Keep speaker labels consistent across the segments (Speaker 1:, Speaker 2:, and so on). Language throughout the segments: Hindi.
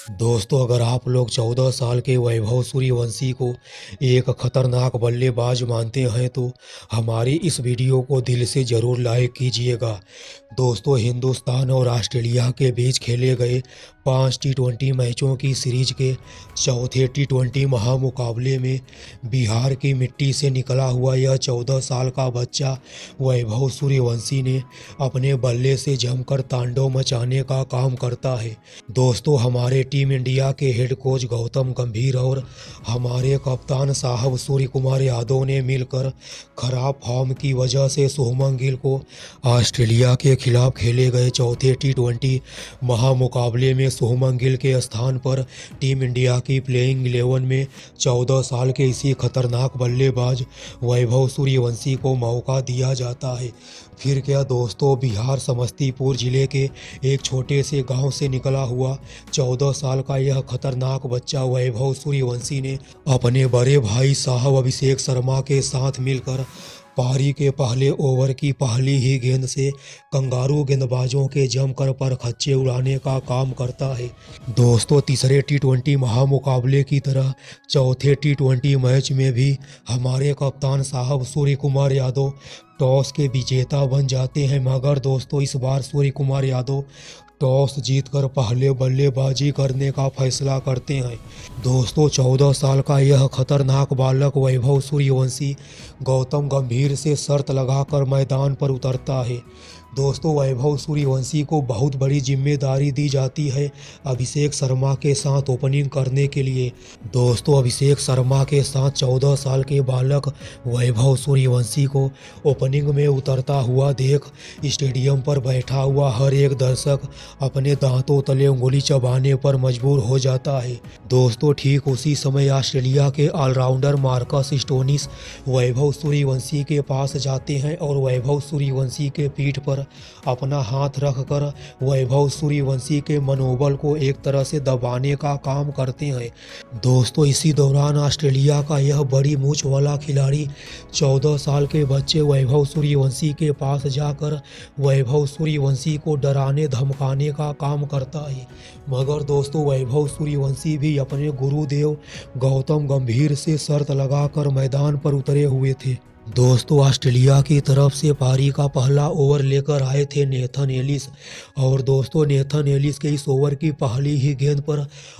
Speaker 1: दोस्तों, अगर आप लोग 14 साल के वैभव सूर्यवंशी को एक खतरनाक बल्लेबाज मानते हैं तो हमारी इस वीडियो को दिल से ज़रूर लाइक कीजिएगा। दोस्तों, हिंदुस्तान और ऑस्ट्रेलिया के बीच खेले गए 5 टी20 मैचों की सीरीज के चौथे टी20 महामुकाबले में बिहार की मिट्टी से निकला हुआ यह 14 साल का बच्चा वैभव सूर्यवंशी ने अपने बल्ले से जमकर तांडव मचाने का काम करता है। दोस्तों, हमारे टीम इंडिया के हेड कोच गौतम गंभीर और हमारे कप्तान साहब सूर्य कुमार यादव ने मिलकर खराब फॉर्म की वजह से शुभमन गिल को ऑस्ट्रेलिया के खिलाफ खेले गए चौथे टी20 महामुकाबले में शुभमन गिल के स्थान पर टीम इंडिया की प्लेइंग 11 में 14 साल के इसी खतरनाक बल्लेबाज वैभव सूर्यवंशी को मौका दिया जाता है। फिर क्या दोस्तों, बिहार समस्तीपुर जिले के एक छोटे से गांव से निकला हुआ 14 साल का यह खतरनाक बच्चा वैभव सूर्यवंशी ने अपने बड़े भाई साहब अभिषेक शर्मा के साथ मिलकर पारी के पहले ओवर की पहली ही गेंद से कंगारू गेंदबाजों के जमकर परखच्चे उड़ाने का काम करता है। दोस्तों, तीसरे टी20 महामुकाबले की तरह चौथे टी20 मैच में भी हमारे कप्तान साहब सूर्य कुमार यादव टॉस के विजेता बन जाते हैं, मगर दोस्तों इस बार सूर्य कुमार यादव टॉस जीतकर पहले बल्लेबाजी करने का फैसला करते हैं। दोस्तों, 14 साल का यह खतरनाक बालक वैभव सूर्यवंशी गौतम गंभीर से शर्त लगाकर मैदान पर उतरता है। दोस्तों, वैभव सूर्यवंशी को बहुत बड़ी जिम्मेदारी दी जाती है अभिषेक शर्मा के साथ ओपनिंग करने के लिए। दोस्तों, अभिषेक शर्मा के साथ 14 साल के बालक वैभव सूर्यवंशी को ओपनिंग में उतरता हुआ देख स्टेडियम पर बैठा हुआ हर एक दर्शक अपने दांतों तले उंगली चबाने पर मजबूर हो जाता है। दोस्तों, ठीक उसी समय ऑस्ट्रेलिया के allrounder Marcus Stoinis Vaibhav Suryavanshi के पास जाते हैं और वैभव सूर्यवंशी के पीठ पर अपना हाथ रखकर वैभव सूर्यवंशी के मनोबल को एक तरह से दबाने का काम करते हैं। दोस्तों, इसी दौरान ऑस्ट्रेलिया का यह बड़ी मूंछ वाला खिलाड़ी 14 साल के बच्चे वैभव सूर्यवंशी के पास जाकर वैभव सूर्यवंशी को डराने धमकाने का काम करता है, मगर दोस्तों वैभव सूर्यवंशी भी अपने गुरुदेव गौतम गंभीर से शर्त लगाकर मैदान पर उतरे हुए थे। दोस्तों, ऑस्ट्रेलिया की तरफ से पारी का पहला ओवर लेकर आए थे नेथन एलिस और दोस्तों नेथन एलिस के इस ओवर की पहली ही गेंद पर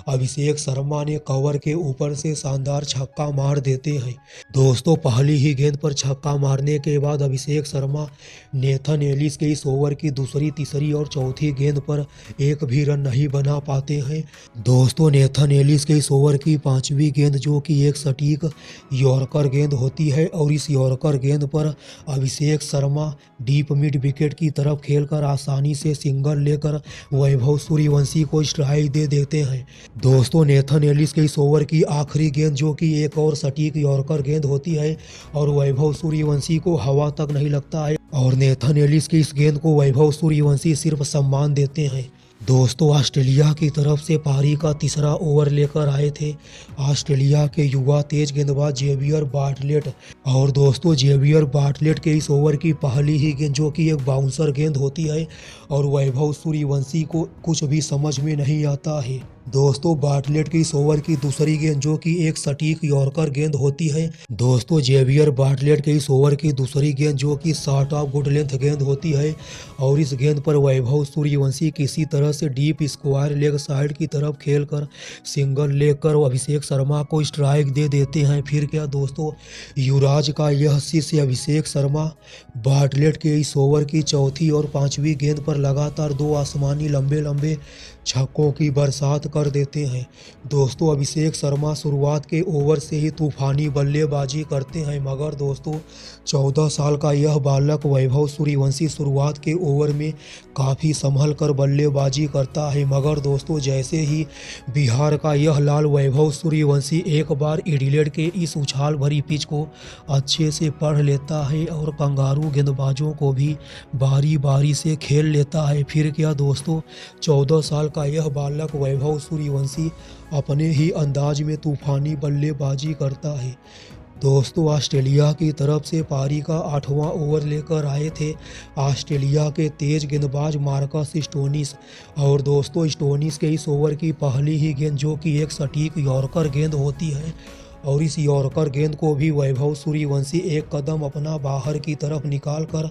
Speaker 1: अभिषेक शर्मा ने कवर के ऊपर से शानदार छक्का मार देते हैं। दोस्तों, पहली ही गेंद पर छक्का मारने के बाद अभिषेक शर्मा नेथन एलिस के इस ओवर की दूसरी, तीसरी और चौथी गेंद पर एक भी रन नहीं बना पाते हैं। दोस्तों, नेथन एलिस के इस ओवर की पांचवी गेंद जो कि एक सटीक यॉर्कर गेंद होती है और इस यॉर्कर गेंद पर Abhishek Sharma deep mid wicket की तरफ खेलकर आसानी से सिंगल लेकर वैभव सूर्यवंशी को स्ट्राइक दे देते हैं। दोस्तों, नेथन एलिस के इस ओवर की आखिरी गेंद जो कि एक और सटीक यॉर्कर गेंद होती है और वैभव सूर्यवंशी को हवा तक नहीं लगता है और नेथन एलिस की इस गेंद को वैभव सूर्यवंशी सिर्फ सम्मान देते हैं। दोस्तों, ऑस्ट्रेलिया की तरफ से पारी का तीसरा ओवर लेकर आए थे ऑस्ट्रेलिया के युवा तेज गेंदबाज जेवियर बार्टलेट और दोस्तों जेवियर बार्टलेट के इस ओवर की पहली ही गेंद जो कि एक बाउंसर गेंद होती है और वैभव सूर्यवंशी को कुछ भी समझ में नहीं आता है। दोस्तों, बार्टलेट की इस ओवर की दूसरी गेंद जो कि एक सटीक यॉर्कर गेंद होती है। दोस्तों, जेवियर बार्टलेट के इस ओवर की दूसरी गेंद जो कि शॉर्ट ऑफ गुड लेंथ गेंद होती है और इस गेंद पर वैभव सूर्यवंशी किसी तरह से डीप स्क्वायर लेग साइड की तरफ खेलकर सिंगल लेकर अभिषेक शर्मा को स्ट्राइक दे देते हैं। फिर क्या दोस्तों, युवराज का यह शिष्य अभिषेक शर्मा बार्टलेट के इस ओवर की चौथी और पांचवी गेंद पर लगातार दो आसमानी लंबे लंबे छक्कों की बरसात कर देते हैं। दोस्तों, अभिषेक शर्मा शुरुआत के ओवर से ही तूफानी बल्लेबाजी करते हैं, मगर दोस्तों 14 साल का यह बालक वैभव सूर्यवंशी शुरुआत के ओवर में काफ़ी संभल कर बल्लेबाजी करता है, मगर दोस्तों जैसे ही बिहार का यह लाल वैभव सूर्यवंशी एक बार एडिलेड के इस उछाल भरी पिच को अच्छे से पढ़ लेता है और कंगारू गेंदबाजों को भी बारी बारी से खेल लेता है। फिर क्या दोस्तों, 14 साल का यह बालक वैभव सूर्यवंशी अपने ही अंदाज में तूफानी बल्लेबाजी करता है। दोस्तों ऑस्ट्रेलिया की तरफ से पारी का 8वां ओवर लेकर आए थे ऑस्ट्रेलिया के तेज गेंदबाज मार्कस स्टोनिस। और दोस्तों स्टोनिस के इस ओवर की पहली ही गेंद, जो कि एक सटीक यॉर्कर गेंद होती है, और इस यॉर्कर गेंद को भी वैभव सूर्यवंशी एक कदम अपना बाहर की तरफ निकालकर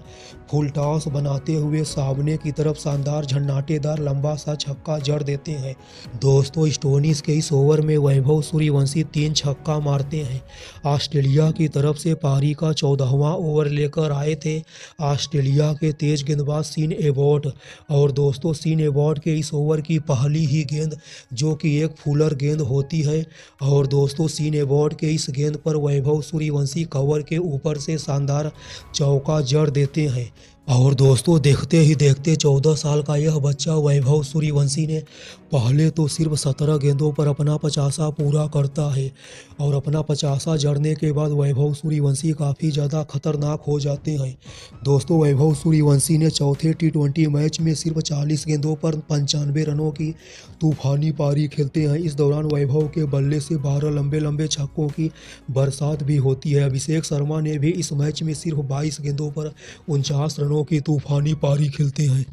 Speaker 1: फुल टॉस बनाते हुए सामने की तरफ शानदार झन्नाटेदार लंबा सा छक्का जड़ देते हैं। दोस्तों स्टोनिस के इस ओवर में वैभव सूर्यवंशी 3 छक्का मारते हैं। ऑस्ट्रेलिया की तरफ से पारी का 14वां ओवर लेकर आए थे ऑस्ट्रेलिया के तेज गेंदबाज सीन एबॉट। और दोस्तों सीन एबॉट के इस ओवर की पहली ही गेंद, जो कि एक फुलर गेंद होती है, और दोस्तों सीन एबॉट के इस गेंद पर वैभव सूर्यवंशी कवर के ऊपर से शानदार चौका जड़ देते हैं। और दोस्तों देखते ही देखते 14 साल का यह बच्चा वैभव सूर्यवंशी ने पहले तो सिर्फ 17 गेंदों पर अपना 50 पूरा करता है, और अपना 50 जड़ने के बाद वैभव सूर्यवंशी काफ़ी ज़्यादा खतरनाक हो जाते हैं। दोस्तों वैभव सूर्यवंशी ने चौथे T20 मैच में सिर्फ 40 गेंदों पर 95 रनों की तूफानी पारी खेलते हैं। इस दौरान वैभव के बल्ले से 12 लंबे लंबे छक्कों की बरसात भी होती है। अभिषेक शर्मा ने भी इस मैच में सिर्फ 22 गेंदों पर 49 रनों की तूफानी पारी खेलते हैं।